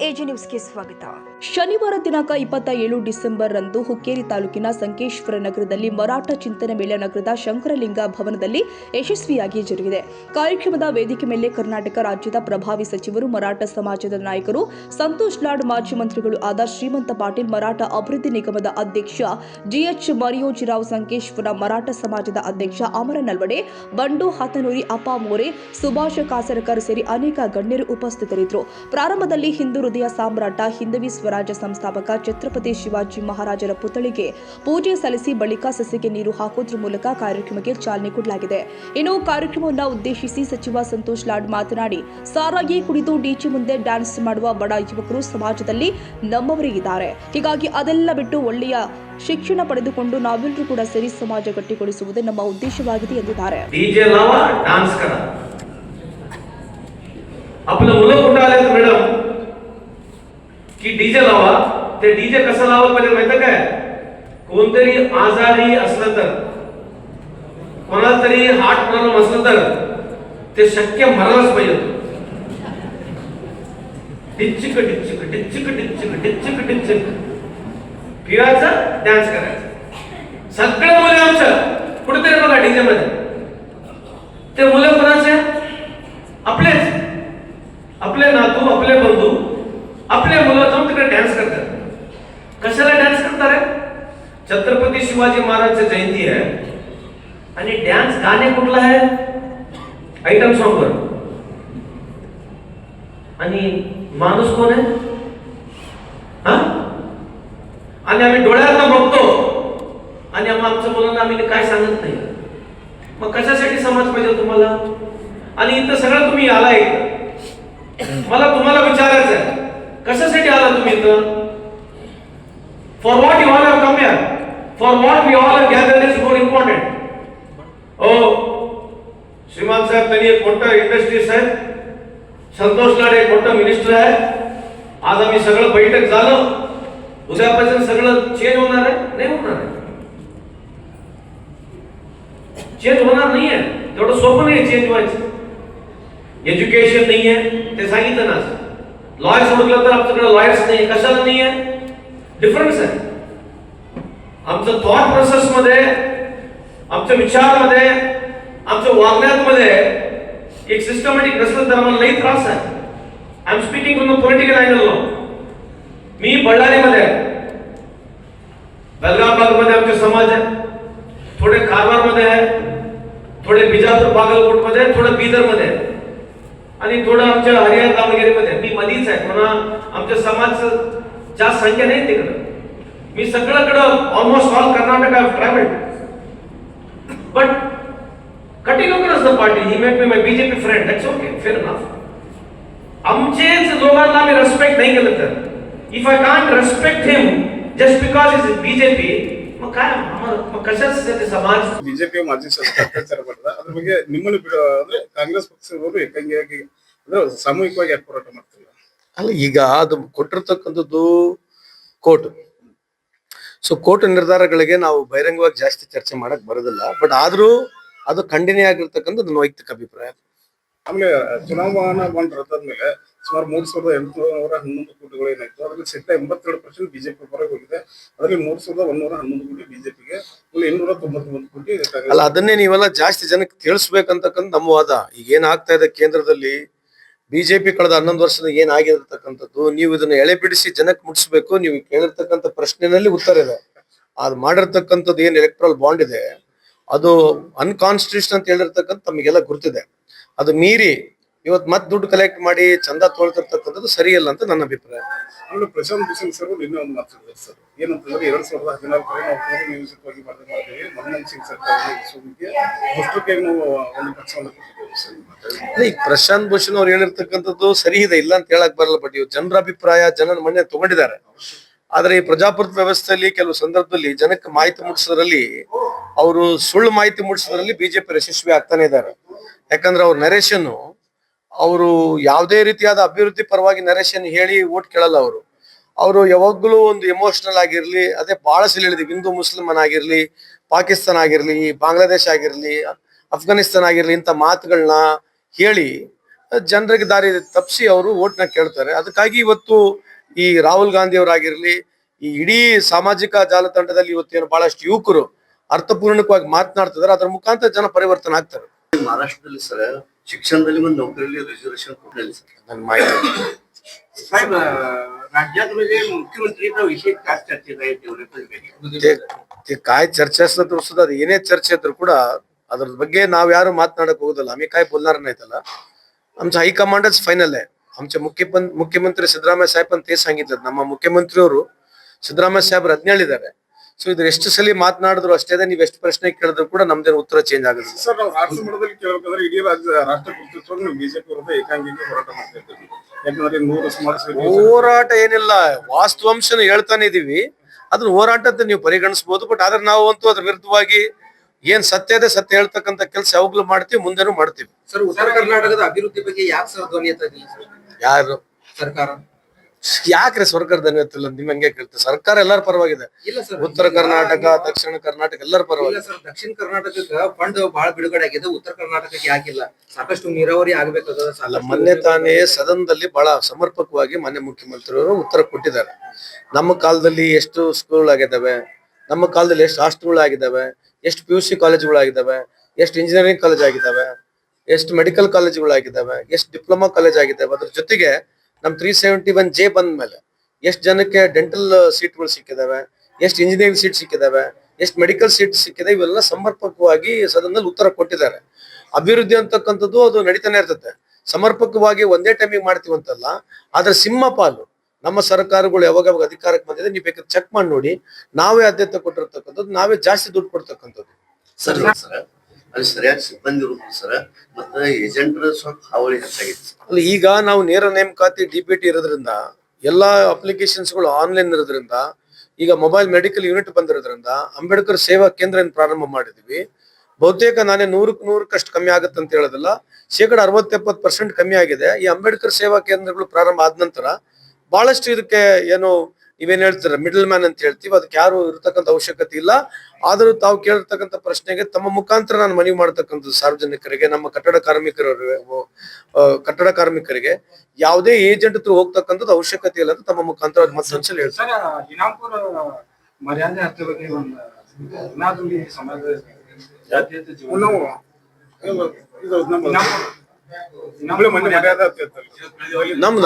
AG ನ್ಯೂಸ್ಗೆ ಸ್ವಾಗತ. ಶನಿವಾರ ದಿನಾಂಕ 27 ಡಿಸೆಂಬರ್ ರಂದು ಹುಕ್ಕೇರಿ ತಾಲೂಕಿನ ಸಂಕೇಶ್ವರ ನಗರದಲ್ಲಿ ಮರಾಠ ಚಿಂತನೆ ಮೇಳ ನಗರದ ಶಂಕರಲಿಂಗ ಭವನದಲ್ಲಿ ಯಶಸ್ವಿಯಾಗಿ ಜರುಗಿದೆ. ಕಾರ್ಯಕ್ರಮದ ವೇದಿಕೆ ಮೇಲೆ ಕರ್ನಾಟಕ ರಾಜ್ಯದ ಪ್ರಭಾವಿ ಸಚಿವರು, ಮರಾಠ ಸಮಾಜದ ನಾಯಕರು, ಸಂತೋಷ್ ಲಾಡ್, ಮಾಜಿ ಮಂತ್ರಿಗಳು ಆದ ಶ್ರೀಮಂತ ಪಾಟೀಲ್, ಮರಾಠ ಅಭಿವೃದ್ಧಿ ನಿಗಮದ ಅಧ್ಯಕ್ಷ ಜಿಎಚ್ ಮರಿಯೋಜಿರಾವ್, ಸಂಕೇಶ್ವರ ಮರಾಠ ಸಮಾಜದ ಅಧ್ಯಕ್ಷ ಅಮರ ನಲ್ವಡೆ, ಬಂಡು ಹತನೂರಿ, ಅಪ್ಪ ಮೋರೆ, ಸುಭಾಷ್ ಕಾಸರಕರ್ ಸೇರಿ ಅನೇಕ ಗಣ್ಯರು ಉಪಸ್ಥಿತರಿದ್ದರು. ಪ್ರಾರಂಭದಲ್ಲಿ ಹಿಂದೂ ಹೃದಯ ಸಾಮ್ರಾಟ, ಹಿಂದವಿ ಸ್ವರಾಜ ಸಂಸ್ಥಾಪಕ ಛತ್ರಪತಿ ಶಿವಾಜಿ ಮಹಾರಾಜರ ಪುತ್ಥಳಿಗೆ ಪೂಜೆ ಸಲ್ಲಿಸಿ ಬಳಿಕ ಸಸಿಗೆ ನೀರು ಹಾಕುವುದರ ಮೂಲಕ ಕಾರ್ಯಕ್ರಮಕ್ಕೆ ಚಾಲನೆ ಕೊಡಲಾಗಿದೆ. ಇನ್ನು ಕಾರ್ಯಕ್ರಮವನ್ನು ಉದ್ದೇಶಿಸಿ ಸಚಿವ ಸಂತೋಷ್ ಲಾಡ್ ಮಾತನಾಡಿ, ಸಾರಾಗಿ ಕುಡಿದು ಡಿಜೆ ಮುಂದೆ ಡ್ಯಾನ್ಸ್ ಮಾಡುವ ಬಡ ಯುವಕರು ಸಮಾಜದಲ್ಲಿ ನಮ್ಮವರೇ ಇದ್ದಾರೆ. ಹೀಗಾಗಿ ಅದೆಲ್ಲ ಬಿಟ್ಟು ಒಳ್ಳೆಯ ಶಿಕ್ಷಣ ಪಡೆದುಕೊಂಡು ನಾವೆಲ್ಲರೂ ಕೂಡ ಸೇರಿ ಸಮಾಜ ಗಟ್ಟಿಗೊಳಿಸುವುದೇ ನಮ್ಮ ಉದ್ದೇಶವಾಗಿದೆ ಎಂದಿದ್ದಾರೆ. आपलं मुलं कुठं आले मॅडम की डीजे लावा. ते डीजे कसं लावा पाहिजे माहिती काय? कोणतरी आजारी असलं तर, कोणाला तरी हार्ट प्रॉब्लेम असलं तर ते शक्य मरायलाच पाहिजे. डिच्चिक डिच्चिक डिच्चिक डिच्चिक डिच्चिक डिच्चिक फिरायचं, डान्स करायचं. सगळे मुलं आमचं कुठेतरी बघा डीजे मध्ये. ते मुलं कोणाचे? आपलेच, आपले नातू, आपले बंधू, आपले मुलं जाऊन तिकडे डान्स करतात. कशाला डान्स करतात? छत्रपती शिवाजी महाराजची जयंती आहे आणि डान्स गाणे कुठला आहे? आयटम सॉन्ग वर. आणि माणूस कोण आहे? हा? आणि आम्ही डोळ्यातनं बघतो आणि आमच्या मुलांना आम्ही काय सांगत नाही. मग कशासाठी समाज पाहिजे तुम्हाला? आणि इथं सगळं तुम्ही आलाय. मला तुम्हाला विचारायचं आहे, कशासाठी आला तुम्ही इथं? For what you all have come here? For what we all have gathered is more important. ओ श्रीमान साहेब, त्यांनी एक मोठं इंडस्ट्रीज आहे. संतोष लाड एक मोठं मिनिस्टर आहे. आज आम्ही सगळं बैठक झालं. उद्यापासून सगळं चेंज होणार आहे? नाही होणार आहे. चेंज होणार नाहीये. तेवढं सोपं नाही चेंज व्हायचं. एज्युकेशन नाही आहे, ते सांगितलं ना. लॉयर्स म्हटलं तर आमच्याकडे लॉयर्स नाही. कशाला नाही आहे? डिफरन्स आहे. आमचं थॉट प्रोसेस मध्ये, आमच्या विचारामध्ये, आमच्या वागण्यामध्ये एक सिस्टमॅटिक नसलं तर आम्हाला लई त्रास आहे. I am speaking from the political angle no. मी बಳ್ಳारीमध्ये, बेलगाव भागामध्ये आमचे समाज आहे, थोडे कारवारमध्ये आहे, थोडे बिजापूर बागलकोटमध्ये, थोडे बीदरमध्ये आहे, आणि थोडं आमच्या हरियाणा दावणगिरीमध्ये. मी मधीच आहे. म्हणून आमच्या समाजाचं जास्त संख्या नाही तिकडं. मी सगळीकडं almost all Karnataka I travelled. But cutting across the party he made me my BJP friend. That's okay, fair enough. आमचेच लोकांना आम्ही रेस्पेक्ट नाही केलं तर, if I can't respect him just because is BJP, मग काय मग कशासाठी समाज? ಬಿಜೆಪಿ ಮಾಜಿ ಶಾಸಕ ಅತ್ಯಾಚಾರ ಮಾಡಿದ ಅದ್ರ ಬಗ್ಗೆ ನಿಮ್ಮನ್ನು ಅಂದ್ರೆ ಕಾಂಗ್ರೆಸ್ ಪಕ್ಷದವರು ಏಕಾಂಗಿಯಾಗಿ ಅಂದ್ರೆ ಸಾಮೂಹಿಕವಾಗಿ ಯಾಕೆ ಹೋರಾಟ ಮಾಡ್ತಿಲ್ಲ? ಅಲ್ಲ, ಈಗ ಅದು ಕೊಟ್ಟಿರ್ತಕ್ಕಂಥದ್ದು ಕೋರ್ಟ್. ಸೊ ಕೋರ್ಟ್ ನಿರ್ಧಾರಗಳಿಗೆ ನಾವು ಬಹಿರಂಗವಾಗಿ ಜಾಸ್ತಿ ಚರ್ಚೆ ಮಾಡಕ್ ಬರೋದಿಲ್ಲ. ಬಟ್ ಆದ್ರೂ ಅದು ಖಂಡನೀಯ ಆಗಿರ್ತಕ್ಕಂಥದ್ದು ನನ್ನ ವೈಯಕ್ತಿಕ ಅಭಿಪ್ರಾಯ. ಆಮೇಲೆ ಚುನಾವಣಾ ಬಾಂಡ್ ರದ್ದಾದ್ಮೇಲೆ ಸುಮಾರು 3,811 ಕೋಟಿಗಳು ಏನಾಯ್ತು, ಅದರಲ್ಲಿ 82% ಬಿಜೆಪಿ ಹೊರಗೆ ಹೋಗಿದೆ. ಅದರಲ್ಲಿ 3,111 ಕೋಟಿ ಬಿಜೆಪಿಗೆ, 891 ಕೋಟಿ. ಅಲ್ಲ, ಅದನ್ನೇ ನೀವೆಲ್ಲ ಜಾಸ್ತಿ ಜನಕ್ಕೆ ತಿಳಿಸ್ಬೇಕಂತಕ್ಕಂಥ ನಮ್ಮ ವಾದ. ಈಗ ಏನಾಗ್ತಾ ಇದೆ ಕೇಂದ್ರದಲ್ಲಿ, ಬಿಜೆಪಿ ಕಳೆದ 11 ವರ್ಷದ ಏನಾಗಿರ್ತಕ್ಕಂಥದ್ದು, ನೀವು ಇದನ್ನ ಎಳೆ ಬಿಡಿಸಿ ಜನಕ್ಕೆ ಮುಟ್ಟಿಸ್ಬೇಕು. ನೀವು ಕೇಳಿರ್ತಕ್ಕಂಥ ಪ್ರಶ್ನೆನಲ್ಲಿ ಉತ್ತರ ಇದೆ. ಅದು ಮಾಡಿರ್ತಕ್ಕಂಥದ್ದು ಏನ್ ಎಲೆಕ್ಟ್ರಲ್ ಬಾಂಡ್ ಇದೆ, ಅದು ಅನ್ಕಾನ್ಸ್ಟಿಟ್ಯೂಷನ್ ಅಂತ ಹೇಳಿರ್ತಕ್ಕಂಥ ತಮಗೆಲ್ಲ ಗುರ್ತಿದೆ. ಅದು ಮೀರಿ ಇವತ್ತು ಮತ್ತೆ ದುಡ್ಡು ಕಲೆಕ್ಟ್ ಮಾಡಿ ಚಂದ ತೊಳ್ತಿರ್ತಕ್ಕಂಥದ್ದು ಸರಿಯಲ್ಲ ಅಂತ ನನ್ನ ಅಭಿಪ್ರಾಯ. ಆಮೇಲೆ ಪ್ರಶಾಂತ್ ಭೂಷಣ್ ಸರ್ ಇನ್ನೂ ಒಂದು ಮಾತಾಡಿದ್ದಾರೆ ಸರ್. ಏನಂತಂದ್ರೆ 2014 ನಾವು ಪೂರ್ವನಿಯೋಜಿತವಾಗಿ ಮಾಡ್ತೀವಿ. ಮನಮೋಹನ್ ಸಿಂಗ್ ಸರ್ಕಾರಕ್ಕೆ ನಾವು ಒಂದು ಪಕ್ಷವನ್ನು ಕೊಟ್ಟಿದ್ದೇವೆ. ಈಗ ಪ್ರಶಾಂತ್ ಭೂಷಣ್ ಅವ್ರು ಹೇಳಿರ್ತಕ್ಕಂಥದ್ದು ಸರಿ ಇದೆ, ಇಲ್ಲ ಅಂತ ಹೇಳಕ್ ಬರಲ್ಲ. ಬಟ್ ಇವ್ ಜನರ ಅಭಿಪ್ರಾಯ, ಜನರ ಮನೆ ತಗೊಂಡಿದ್ದಾರೆ. ಆದ್ರೆ ಈ ಪ್ರಜಾಪ್ರಭುತ್ವ ವ್ಯವಸ್ಥೆಯಲ್ಲಿ ಕೆಲವು ಸಂದರ್ಭದಲ್ಲಿ ಜನಕ್ಕೆ ಮಾಹಿತಿ ಮುಟ್ಟಿಸೋದ್ರಲ್ಲಿ, ಅವರು ಸುಳ್ಳು ಮಾಹಿತಿ ಮುಟ್ಟಿಸೋದ್ರಲ್ಲಿ ಬಿಜೆಪಿ ಯಶಸ್ವಿ ಆಗ್ತಾನೆ ಇದ್ದಾರೆ. ಯಾಕಂದ್ರೆ ಅವ್ರ ನರೇಶನ್, ಅವರು ಯಾವುದೇ ರೀತಿಯಾದ ಅಭಿವೃದ್ಧಿ ಪರವಾಗಿ ನರೇಶನ್ ಹೇಳಿ ಓಟ್ ಕೇಳಲ್ಲ. ಅವರು ಯಾವಾಗ್ಲೂ ಒಂದು ಎಮೋಷನಲ್ ಆಗಿರ್ಲಿ, ಅದೇ ಬಹಳ ಸಲ ಹೇಳಿದ್ವಿ, ಹಿಂದೂ ಮುಸ್ಲಿಮನ್ ಆಗಿರ್ಲಿ, ಪಾಕಿಸ್ತಾನ ಆಗಿರ್ಲಿ, ಬಾಂಗ್ಲಾದೇಶ ಆಗಿರ್ಲಿ, ಅಫ್ಘಾನಿಸ್ತಾನ ಆಗಿರ್ಲಿ, ಇಂಥ ಮಾತುಗಳನ್ನ ಹೇಳಿ ಜನರಿಗೆ ದಾರಿ ತಪ್ಪಿಸಿ ಅವರು ಓಟ್ನ ಕೇಳ್ತಾರೆ. ಅದಕ್ಕಾಗಿ ಇವತ್ತು ಈ ರಾಹುಲ್ ಗಾಂಧಿ ಅವರಾಗಿರ್ಲಿ, ಈ ಇಡೀ ಸಾಮಾಜಿಕ ಜಾಲತಾಣದಲ್ಲಿ ಇವತ್ತೇನು ಬಹಳಷ್ಟು ಯುವಕರು ಅರ್ಥಪೂರ್ಣಕವಾಗಿ ಮಾತನಾಡ್ತಿದ್ದಾರೆ, ಅದರ ಮುಖಾಂತರ ಜನ ಪರಿವರ್ತನೆ ಆಗ್ತಾರೆ. ಮಹಾರಾಷ್ಟ್ರದಲ್ಲಿ ಸರ್ ಶಿಕ್ಷಣದಲ್ಲಿ ಒಂದು ನೌಕರಿಯಲ್ಲಿ ರಿಸರ್ವೇಶನ್ ಕೊಟ್ಟಿಲ್ಲ ಸರ್. ನನ್ನ ಮಾಹಿತಿ साहेब राज्यात म्हणजे मुख्यमंत्रीचा विषय काय चर्चेत आहे तेवढे ते काय चर्चा असलं तर सुद्धा ಏನೇ ಚರ್ಚೆ ಇದ್ರು ಕೂಡ ಅದ್ರ ಬಗ್ಗೆ ನಾವ್ ಯಾರು ಮಾತನಾಡಕ್ ಹೋಗೋದಲ್ಲ. आम्ही काय बोलणार नाही त्याला. आमचं हायकमांडच फायनल आहे. आमचे मुख्यमंत्री सिद्धरामಯ್ಯ साहेब पण ते सांगितलं. ನಮ್ಮ ಮುಖ್ಯಮಂತ್ರಿಯವರು ಸಿದ್ದರಾಮಯ್ಯ ಸಾಹೇಬ್ರು ಅದನ್ನ ಹೇಳಿದ್ದಾರೆ. ಸೊ ಇದ್ರ ಎಷ್ಟು ಸಲ ಮಾತನಾಡಿದ್ರು ಅಷ್ಟೇ, ನೀವ್ ಎಷ್ಟು ಪ್ರಶ್ನೆ ಕೇಳಿದ್ರು ಕೂಡ ನಮ್ದೇನು ಉತ್ತರ ಚೇಂಜ್ ಆಗುತ್ತೆ. ಸರ್, ನಾವು ಆರ್ಸಿ ಮಟ್ಟದಲ್ಲಿ ಕೇಳಬೇಕಾದ್ರೆ ಇಡೀ ರಾಷ್ಟ್ರ ಕರ್ತೃತ್ವ ನೀವು ಬಿಜೆಪಿ ವಿರುದ್ಧ ಏಕಾಂಗಿಗೆ ಹೋರಾಟ ಮಾಡ್ತಾ ಇದ್ದೀವಿ. ಯಾಕಂದ್ರೆ 100 ಸುಮಾರು ಹೋರಾಟ ಏನಿಲ್ಲ, ವಾಸ್ತವಾಂಶನ ಹೇಳ್ತಾನೆ ಇದೀವಿ. ಅದನ್ನ ಹೋರಾಟ ಅಂತ ನೀವು ಪರಿಗಣಿಸಬಹುದು. ಬಟ್ ಆದ್ರೆ ನಾವು ಅಂತೂ ಅದ್ರ ವಿರುದ್ಧವಾಗಿ ಏನ್ ಸತ್ಯ ಇದೆ ಸತ್ಯ ಹೇಳ್ತಕ್ಕಂತ ಕೆಲಸ ಯಾವಾಗ್ಲೂ ಮಾಡ್ತೀವಿ, ಮುಂದೆನೂ ಮಾಡ್ತೀವಿ. ಸರ್, ಉತ್ತರ ಕರ್ನಾಟಕದ ಅಭಿವೃದ್ಧಿ ಬಗ್ಗೆ ಯಾಕೆ ಸರ್ ಧ್ವನಿ ಎತ್ತಿಲ್ಲ ಯಾರು ಸರ್ಕಾರ? ಯಾಕ್ರೆ ಸರ್ಕಾರ ಧ್ವನಿ ಎತ್ತಿಲ್ಲ? ನಿಮ್ ಹಂಗೆ ಕೇಳ್ತೀವಿ. ಸರ್ಕಾರ ಎಲ್ಲರ ಪರವಾಗಿದೆ. ಇಲ್ಲ ಸರ್, ಉತ್ತರ ಕರ್ನಾಟಕ, ದಕ್ಷಿಣ ಕರ್ನಾಟಕ ಎಲ್ಲರ ಇಲ್ಲ ಪರವಾಗಿದೆ. ಸರ್, ದಕ್ಷಿಣ ಕರ್ನಾಟಕಕ್ಕೆ ಫಂಡ್ ಬಹಳ ಬಿಡುಗಡೆ ಆಗಿದೆ, ಉತ್ತರ ಕರ್ನಾಟಕಕ್ಕೆ ಯಾಕಿಲ್ಲ? ಸಾಕಷ್ಟು ನೀರಾವರಿ ಆಗ್ಬೇಕಾದ. ಅಲ್ಲ, ಮೊನ್ನೆ ತಾನೇ ಸದನದಲ್ಲಿ ಬಹಳ ಸಮರ್ಪಕವಾಗಿ ಮಾನ್ಯ ಮುಖ್ಯಮಂತ್ರಿಯವರು ಉತ್ತರ ಕೊಟ್ಟಿದ್ದಾರೆ. ನಮ್ಮ ಕಾಲದಲ್ಲಿ ಎಷ್ಟು ಸ್ಕೂಲ್ ಆಗಿದ್ದಾವೆ, ನಮ್ಮ ಕಾಲದಲ್ಲಿ ಎಷ್ಟು ಹಾಸ್ಟೆಲ್ಗಳು ಆಗಿದ್ದಾವೆ, ಎಷ್ಟು PUC ಕಾಲೇಜುಗಳು ಆಗಿದ್ದಾವೆ, ಎಷ್ಟು ಇಂಜಿನಿಯರಿಂಗ್ ಕಾಲೇಜ್ ಆಗಿದ್ದಾವೆ, ಎಷ್ಟು ಮೆಡಿಕಲ್ ಕಾಲೇಜುಗಳು ಆಗಿದ್ದಾವೆ, ಎಷ್ಟು ಡಿಪ್ಲೊಮಾ ಕಾಲೇಜ್ ಆಗಿದ್ದಾವೆ. ಅದ್ರ ಜೊತೆಗೆ ನಮ್ 371J ಬಂದ ಮೇಲೆ ಎಷ್ಟು ಜನಕ್ಕೆ ಡೆಂಟಲ್ ಸೀಟ್ಗಳು ಸಿಕ್ಕಿದಾವೆ, ಎಷ್ಟು ಇಂಜಿನಿಯರಿಂಗ್ ಸೀಟ್ ಸಿಕ್ಕಿದಾವೆ, ಎಷ್ಟು ಮೆಡಿಕಲ್ ಸೀಟ್ ಸಿಕ್ಕಿದೆ, ಇವೆಲ್ಲ ಸಮರ್ಪಕವಾಗಿ ಸದನದಲ್ಲಿ ಉತ್ತರ ಕೊಟ್ಟಿದ್ದಾರೆ. ಅಭಿವೃದ್ಧಿ ಅಂತಕ್ಕಂಥದ್ದು ಅದು ನಡೀತಾನೆ ಇರ್ತದೆ. ಸಮರ್ಪಕವಾಗಿ ಒಂದೇ ಟೈಮಿಗೆ ಮಾಡ್ತೀವಂತಲ್ಲ, ಆದ್ರೆ ಸಿಂಹಪಾಲು ನಮ್ಮ ಸರ್ಕಾರಗಳು ಯಾವಾಗ ಅಧಿಕಾರಕ್ಕೆ ಬಂದಿದೆ ನೀವು ಬೇಕಾದ್ರೆ ಚೆಕ್ ಮಾಡಿ ನೋಡಿ. ನಾವೇ ಆದ್ಯತೆ ಕೊಟ್ಟಿರ್ತಕ್ಕಂಥದ್ದು, ನಾವೇ ಜಾಸ್ತಿ ದುಡ್ಡು ಕೊಡ್ತಕ್ಕಂಥದ್ದು. ಸರ್ ಅಲ್ಲಿ ಸರಿಯಾಗಿ ಸಿಬ್ಬಂದಿ ಇರುತ್ತೆ ಸರ್, ಮತ್ತೆ ಏಜೆಂಟರ ಸ್ವಲ್ಪ ಹಾವಳಿ ಹೆಚ್ಚಾಗಿದೆ. ಅಲ್ಲಿ ಈಗ ನಾವು ನೇರ ನೇಮಕಾತಿ DBT ಇರೋದ್ರಿಂದ, ಎಲ್ಲಾ ಅಪ್ಲಿಕೇಶನ್ಸ್ಗಳು ಆನ್ಲೈನ್ ಇರೋದ್ರಿಂದ, ಈಗ ಮೊಬೈಲ್ ಮೆಡಿಕಲ್ ಯೂನಿಟ್ ಬಂದಿರೋದ್ರಿಂದ ಅಂಬೇಡ್ಕರ್ ಸೇವಾ ಕೇಂದ್ರ ಪ್ರಾರಂಭ ಮಾಡಿದ್ವಿ. ಬಹುತೇಕ ನಾನೇ 100% ಕಮ್ಮಿ ಆಗುತ್ತೆ ಅಂತ ಹೇಳೋದಿಲ್ಲ, 60-70% ಕಮ್ಮಿ ಆಗಿದೆ. ಈ ಅಂಬೇಡ್ಕರ್ ಸೇವಾ ಕೇಂದ್ರಗಳು ಪ್ರಾರಂಭ ಆದ ನಂತರ ಬಹಳಷ್ಟು ಇದಕ್ಕೆ ಏನು ನೀವೇನ್ ಹೇಳ್ತೀರ ಮಿಡಲ್ ಮ್ಯಾನ್ ಅಂತ ಹೇಳ್ತೀವಿ, ಅದಕ್ಕೆ ಯಾರು ಇರತಕ್ಕಂಥ ಅವಶ್ಯಕತೆ ಇಲ್ಲ. ಆದರೂ ತಾವು ಕೇಳಿರ್ತಕ್ಕಂಥ ಪ್ರಶ್ನೆಗೆ ತಮ್ಮ ಮುಖಾಂತರ ನಾನು ಮನವಿ ಮಾಡ್ತಕ್ಕಂಥದ್ದು ಸಾರ್ವಜನಿಕರಿಗೆ, ನಮ್ಮ ಕಟ್ಟಡ ಕಾರ್ಮಿಕರಿಗೆ ಯಾವುದೇ ಏಜೆಂಟ್ ಹತ್ರ ಹೋಗ್ತಕ್ಕಂಥದ್ದು ಅವಶ್ಯಕತೆ ಇಲ್ಲ ಅಂತ ತಮ್ಮ ಮುಖಾಂತರ ಮತ್ತೊಂದ್ಸಲ ಹೇಳ್ತಾರೆ. सर इनामपूर मर्यादा हत्या ಬಗ್ಗೆ ಒಂದು ಇನಾದುಲಿ ಸಮಾಜ ಜಾತ್ಯತೀತ ಜೀವನ ನಾವು ಇದು ನಮ್ಮ ಮನೆ ಮರ್ಯಾದೆ ಆಗ್ತೈತಲ್ಲ. ನಮ್ದ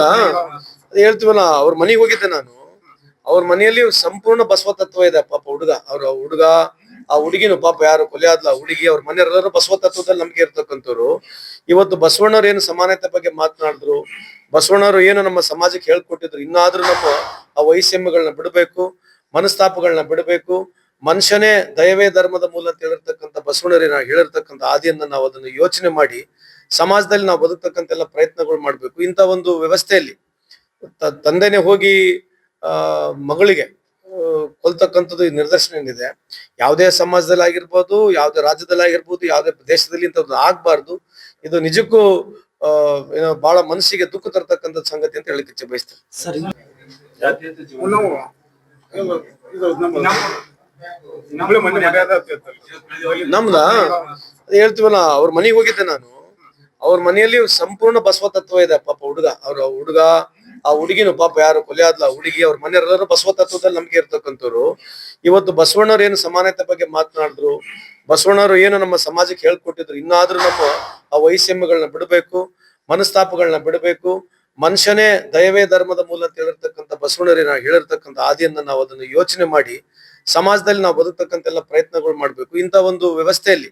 ಅದ್ ಹೇಳ್ತೀವಲ್ಲ, ಅವ್ರ ಮನೆಗೆ ಹೋಗಿದ್ದೆ ನಾನು. ಅವ್ರ ಮನೆಯಲ್ಲಿ ಸಂಪೂರ್ಣ ಬಸವ ತತ್ವ ಇದೆ. ಪಾಪ ಹುಡುಗ, ಆ ಹುಡುಗಿನು ಪಾಪ ಯಾರು ಕೊಲೆ ಆದ್ಲ ಹುಡುಗಿ, ಅವ್ರ ಮನೆಯವರೆಲ್ಲರೂ ಬಸವ ತತ್ವದಲ್ಲಿ ನಂಬಿಕೆ ಇರ್ತಕ್ಕಂಥವ್ರು. ಇವತ್ತು ಬಸವಣ್ಣವ್ರು ಏನು ಸಮಾನತೆ ಬಗ್ಗೆ ಮಾತನಾಡಿದ್ರು, ಬಸವಣ್ಣವ್ರು ಏನು ನಮ್ಮ ಸಮಾಜಕ್ಕೆ ಹೇಳ್ಕೊಟ್ಟಿದ್ರು, ಇನ್ನಾದ್ರೂ ನಮ್ಮ ಆ ವೈಷಮ್ಯಗಳನ್ನ ಬಿಡಬೇಕು, ಮನಸ್ತಾಪಗಳನ್ನ ಬಿಡಬೇಕು. ಮನುಷ್ಯನೇ ದಯವೇ ಧರ್ಮದ ಮೂಲ ಅಂತ ಹೇಳಿರ್ತಕ್ಕಂಥ ಬಸವಣ್ಣವ್ರ ಹೇಳಿರ್ತಕ್ಕಂಥ ಆದಿಯನ್ನ ನಾವು ಅದನ್ನು ಯೋಚನೆ ಮಾಡಿ ಸಮಾಜದಲ್ಲಿ ನಾವು ಬದುಕ್ತಕ್ಕಂಥ ಎಲ್ಲ ಪ್ರಯತ್ನಗಳು ಮಾಡ್ಬೇಕು. ಇಂಥ ಒಂದು ವ್ಯವಸ್ಥೆಯಲ್ಲಿ ತಂದೆನೆ ಹೋಗಿ ಮಗಳಿಗೆ ಕೊಲ್ತಕ್ಕಂಥದ್ದು ಈ ನಿದರ್ಶನ ಏನಿದೆ, ಯಾವುದೇ ಸಮಾಜದಲ್ಲಿ ಆಗಿರ್ಬೋದು, ಯಾವುದೇ ರಾಜ್ಯದಲ್ಲಿ ಆಗಿರ್ಬೋದು, ಯಾವುದೇ ದೇಶದಲ್ಲಿ ಇಂಥದ್ದು ಆಗ್ಬಾರ್ದು. ಇದು ನಿಜಕ್ಕೂ ಬಹಳ ಮನಸ್ಸಿಗೆ ದುಃಖ ತರ್ತಕ್ಕಂಥ ಸಂಗತಿ ಅಂತ ಹೇಳಿಕ್ಕೆ ಇಚ್ಛೆ ಬಯಸ್ತೇನೆ. ಜಾತ್ಯತೀತ ಜೀವನ ನಾವು ಇದು ನಮ್ಮ ಮನೆ ಮರ್ಯಾದೆ ಆಗ್ತೈತಲ್ಲ. ನಮ್ದ ಅದ್ ಹೇಳ್ತೀವಲ್ಲ, ಅವ್ರ ಮನೆಗೆ ಹೋಗಿದ್ದೆ ನಾನು. ಅವ್ರ ಮನೆಯಲ್ಲಿ ಸಂಪೂರ್ಣ ಬಸವ ತತ್ವ ಇದೆ. ಪಾಪ ಹುಡುಗ, ಆ ಹುಡುಗಿನು ಪಾಪ ಯಾರು ಕೊಲೆ ಆದ್ಲ ಹುಡುಗಿ, ಅವ್ರ ಮನೆಯವರೆಲ್ಲರೂ ಬಸವ ತತ್ವದಲ್ಲಿ ನಂಬಿಕೆ ಇರ್ತಕ್ಕಂಥವ್ರು. ಇವತ್ತು ಬಸವಣ್ಣವ್ರು ಏನು ಸಮಾನತೆ ಬಗ್ಗೆ ಮಾತನಾಡಿದ್ರು, ಬಸವಣ್ಣವ್ರು ಏನು ನಮ್ಮ ಸಮಾಜಕ್ಕೆ ಹೇಳ್ಕೊಟ್ಟಿದ್ರು, ಇನ್ನಾದ್ರೂ ನಮ್ಮ ಆ ವೈಷಮ್ಯಗಳನ್ನ ಬಿಡಬೇಕು, ಮನಸ್ತಾಪಗಳನ್ನ ಬಿಡಬೇಕು. ಮನುಷ್ಯನೇ ದಯವೇ ಧರ್ಮದ ಮೂಲ ಅಂತ ಹೇಳಿರ್ತಕ್ಕಂಥ ಬಸವಣ್ಣವ್ರ ಹೇಳಿರ್ತಕ್ಕಂಥ ಆದಿಯನ್ನ ನಾವು ಅದನ್ನು ಯೋಚನೆ ಮಾಡಿ ಸಮಾಜದಲ್ಲಿ ನಾವು ಬದುಕ್ತಕ್ಕಂಥ ಎಲ್ಲ ಪ್ರಯತ್ನಗಳು ಮಾಡ್ಬೇಕು. ಇಂಥ ಒಂದು ವ್ಯವಸ್ಥೆಯಲ್ಲಿ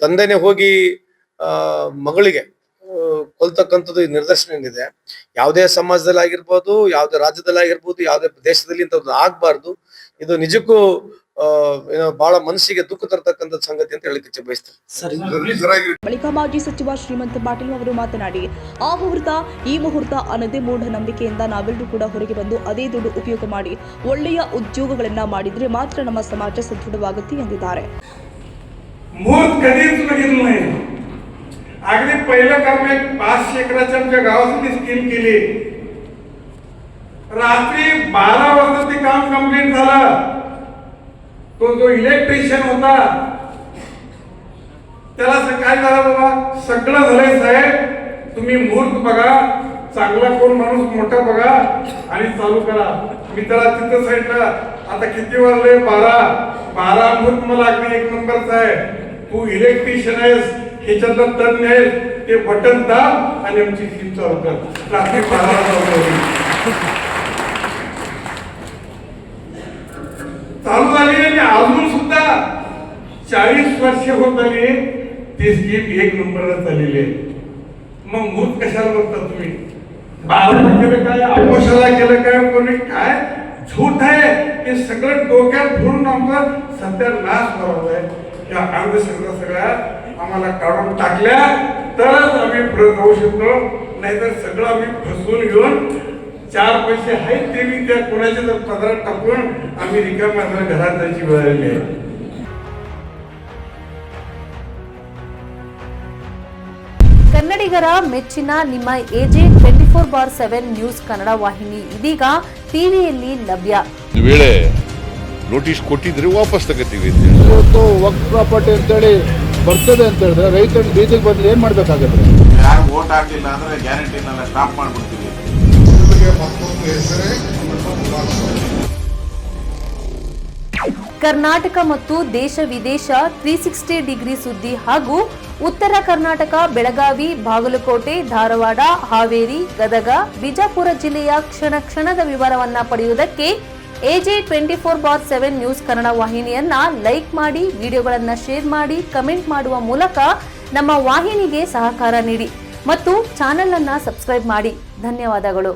ತಂದೆನೆ ಹೋಗಿ ಮಗಳಿಗೆ ಕೊಲ್ತಕ್ಕಂಥದ್ದು ಈ ನಿದರ್ಶನ ಏನಿದೆ, ಯಾವುದೇ ಸಮಾಜದಲ್ಲಿ ಆಗಿರ್ಬೋದು, ಯಾವುದೇ ರಾಜ್ಯದಲ್ಲಿ ಆಗಿರ್ಬೋದು, ಯಾವುದೇ ದೇಶದಲ್ಲಿ ಇಂಥದ್ದು ಆಗ್ಬಾರ್ದು. ಇದು ನಿಜಕ್ಕೂ ಬಹಳ ಮನಸ್ಸಿಗೆ ದುಃಖ ತರ್ತಕ್ಕಂಥ ಸಂಗತಿ ಅಂತ ಹೇಳಿಕ್ಕೆ ಇಚ್ಛೆ ಬಯಸ್ತೇನೆ. ಬಳಿಕ ಮಾಜಿ ಸಚಿವ ಶ್ರೀಮಂತ ಪಾಟೀಲ್ ಅವರು ಮಾತನಾಡಿ, ಆ ಮುಹೂರ್ತ ಈ ಮುಹೂರ್ತ ಅನ್ನದೇ ಮೂಢನಂಬಿಕೆಯಿಂದ ನಾವೆಲ್ಲರೂ ಕೂಡ ಹೊರಗೆ ಬಂದು ಅದೇ ದುಡ್ಡು ಉಪಯೋಗ ಮಾಡಿ ಒಳ್ಳೆಯ ಉದ್ಯೋಗಗಳನ್ನ ಮಾಡಿದ್ರೆ ಮಾತ್ರ ನಮ್ಮ ಸಮಾಜ ಸದೃಢವಾಗುತ್ತೆ ಎಂದಿದ್ದಾರೆ. मुहूर्त कधीच बघितलं नाही. अगदी पहिलं काम एक 5 एकराच्या आमच्या गावासाठी स्कीम केली. रात्री 12 वाजता ते काम कंप्लीट झालं. तो जो इलेक्ट्रिशियन होता त्याला सकाळी झाला, बाबा सगळं झालंय साहेब, तुम्ही मुहूर्त बघा, चांगला कोण माणूस मोठा बघा आणि चालू करा. मी त्याला तिथं साईडला आता किती वाजले 12 मुहूर्त मला अगदी 1 नंबरचा आहे. तू इलेक्ट्रिशियन आहेस, ह्याच्यातला तज्ञ आहेस, ते बटन दाब आणि आमची स्कीम चालू कर. रात्री 12 चालू झाली आणि अजून सुद्धा 40 वर्ष होत आली ती स्कीम 1 नंबरला चाललेली आहे. मग मुहूर्त कशाला बघता तुम्ही? 12 केलं काय, अमावस्याला केलं काय, कोणी काय झूठ आहे हे सगळं डोक्यात भरून आमचा सध्या नाश बरोबर आहे. या अंधश्रद्धा सगळ्या आम्हाला काढून टाकल्या तरच आम्ही पुढे जाऊ शकतो, नाहीतर सगळं आम्ही फसवून घेऊन 4 पैसे आहेत ते त्या कोणाच्या जर पदरात टाकून आम्ही रिकाम्या घरात जायची वेळ आलेली आहे. ಕನ್ನಡಿಗರ ಮೆಚ್ಚಿನ ನಿಮ್ಮ ಎಜೆ 24/7 ನ್ಯೂಸ್ ಕನ್ನಡ ವಾಹಿನಿ ಇದೀಗ ಟಿವಿಯಲ್ಲಿ ಲಭ್ಯ. ಒಂದು ವೇಳೆ ನೋಟಿಸ್ ಕೊಟ್ಟಿದ್ರೆ ವಾಪಸ್ ತಗೋತೀವಿ. ಇವತ್ತು ವಕ್ಫ್ ಪ್ರಾಪರ್ಟಿ ಅಂತೇಳಿ ಬರ್ತದೆ ಅಂತ ಹೇಳಿದ್ರೆ ರೈತರು ಬೀದಿಗೆ ಬಂದು ಏನ್ ಮಾಡ್ಬೇಕಾಗತ್ತೆ? ಯಾರು ವೋಟ್ ಹಾಕಿಲ್ಲ ಅಂದ್ರೆ ಗ್ಯಾರಂಟಿನೆಲ್ಲ ಸ್ಟಾಪ್ ಮಾಡ್ಬಿಡ್ತೀವಿ. ಕರ್ನಾಟಕ ಮತ್ತು ದೇಶ ವಿದೇಶ 360 ಡಿಗ್ರಿ ಸುದ್ದಿ ಹಾಗೂ ಉತ್ತರ ಕರ್ನಾಟಕ ಬೆಳಗಾವಿ, ಬಾಗಲಕೋಟೆ, ಧಾರವಾಡ, ಹಾವೇರಿ, ಗದಗ, ಬಿಜಾಪುರ ಜಿಲ್ಲೆಯ ಕ್ಷಣ ಕ್ಷಣದ ವಿವರವನ್ನ ಪಡೆಯುವುದಕ್ಕೆ ಎಜೆ 24/7 ನ್ಯೂಸ್ ಕನ್ನಡ ವಾಹಿನಿಯನ್ನ ಲೈಕ್ ಮಾಡಿ, ವಿಡಿಯೋಗಳನ್ನ ಶೇರ್ ಮಾಡಿ, ಕಮೆಂಟ್ ಮಾಡುವ ಮೂಲಕ ನಮ್ಮ ವಾಹಿನಿಗೆ ಸಹಕಾರ ನೀಡಿ ಮತ್ತು ಚಾನೆಲ್ ಅನ್ನ ಸಬ್ಸ್ಕ್ರೈಬ್ ಮಾಡಿ. ಧನ್ಯವಾದಗಳು.